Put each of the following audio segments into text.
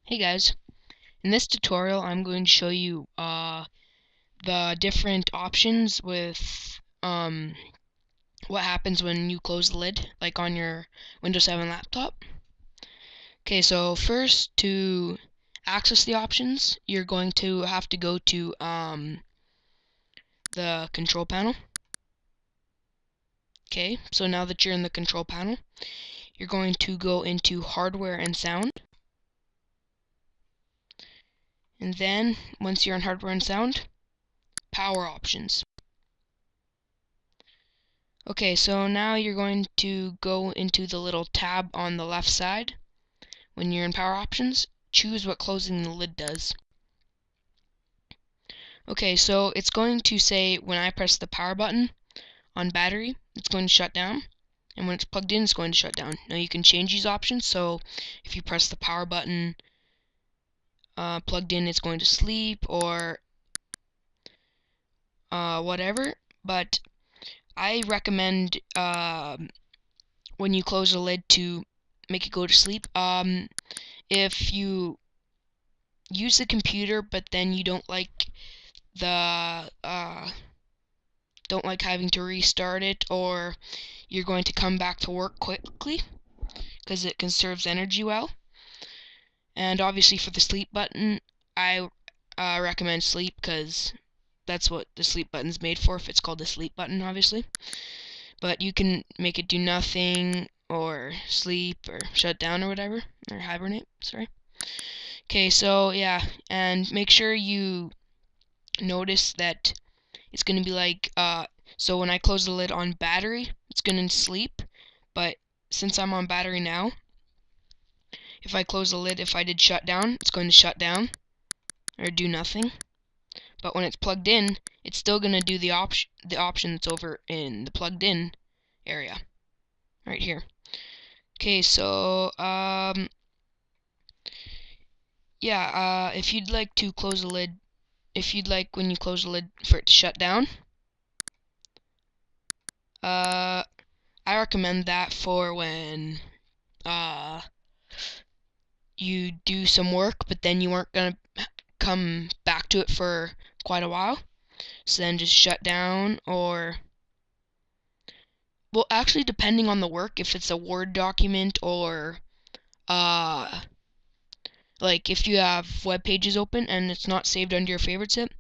Hey guys, in this tutorial I'm going to show you the different options with what happens when you close the lid, like on your Windows 7 laptop. Okay, so first, to access the options, you're going to have to go to the control panel. Okay, so now that you're in the control panel, you're going to go into hardware and sound. And then, once you're in hardware and sound, power options. Okay, so now you're going to go into the little tab on the left side. When you're in power options, choose what closing the lid does. Okay, so it's going to say when I press the power button on battery, it's going to shut down, and when it's plugged in, it's going to shut down. Now you can change these options, so if you press the power button plugged in, it's going to sleep or whatever, but I recommend when you close the lid to make it go to sleep. If you use the computer but then you don't like having to restart it, or you're going to come back to work quickly because it conserves energy well, and obviously for the sleep button, I recommend sleep because that's what the sleep button's made for, if it's called the sleep button, obviously. But you can make it do nothing or sleep or shut down or whatever, or hibernate, sorry. Okay, so yeah, and make sure you notice that it's going to be like, so when I close the lid on battery, it's going to sleep, but since I'm on battery now, if I close the lid, if I did shut down, it's going to shut down or do nothing. But when it's plugged in, it's still going to do the option that's over in the plugged in area right here. Okay, so yeah, if you'd like to close the lid, if you'd like when you close the lid for it to shut down, I recommend that for when you do some work but then you aren't gonna come back to it for quite a while, so then just shut down. Or, well, actually, depending on the work, if it's a Word document or like if you have web pages open and it's not saved under your favorites yet,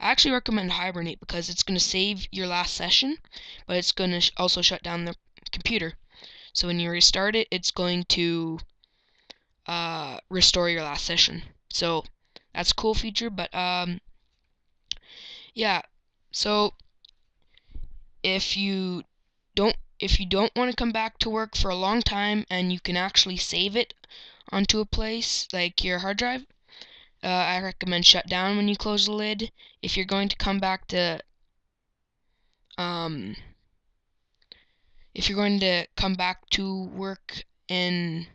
I actually recommend Hibernate because it's going to save your last session, but it's going to also shut down the computer. So when you restart it, it's going to restore your last session. So that's a cool feature, but yeah. So if you don't want to come back to work for a long time and you can actually save it onto a place like your hard drive, I recommend shut down when you close the lid. If you're going to come back to work in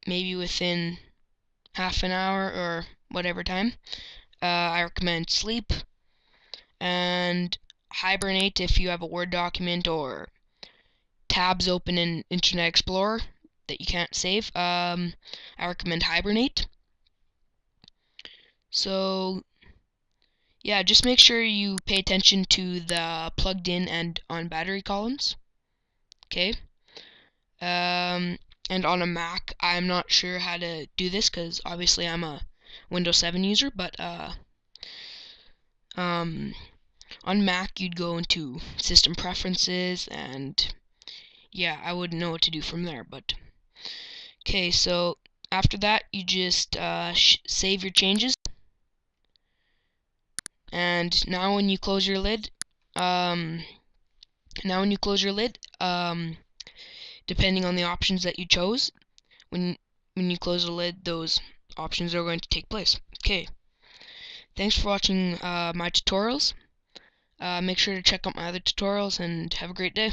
maybe within half an hour or whatever time, I recommend sleep and Hibernate if you have a Word document or tabs open in Internet Explorer that you can't save. I recommend Hibernate. So yeah, just make sure you pay attention to the plugged in and on battery columns. Okay. And on a Mac, I'm not sure how to do this because obviously I'm a Windows 7 user, but on Mac you'd go into System Preferences, and yeah, I wouldn't know what to do from there. But okay, so after that you just save your changes, and now when you close your lid, depending on the options that you chose, when you close the lid, those options are going to take place. Okay, thanks for watching my tutorials. Make sure to check out my other tutorials and have a great day.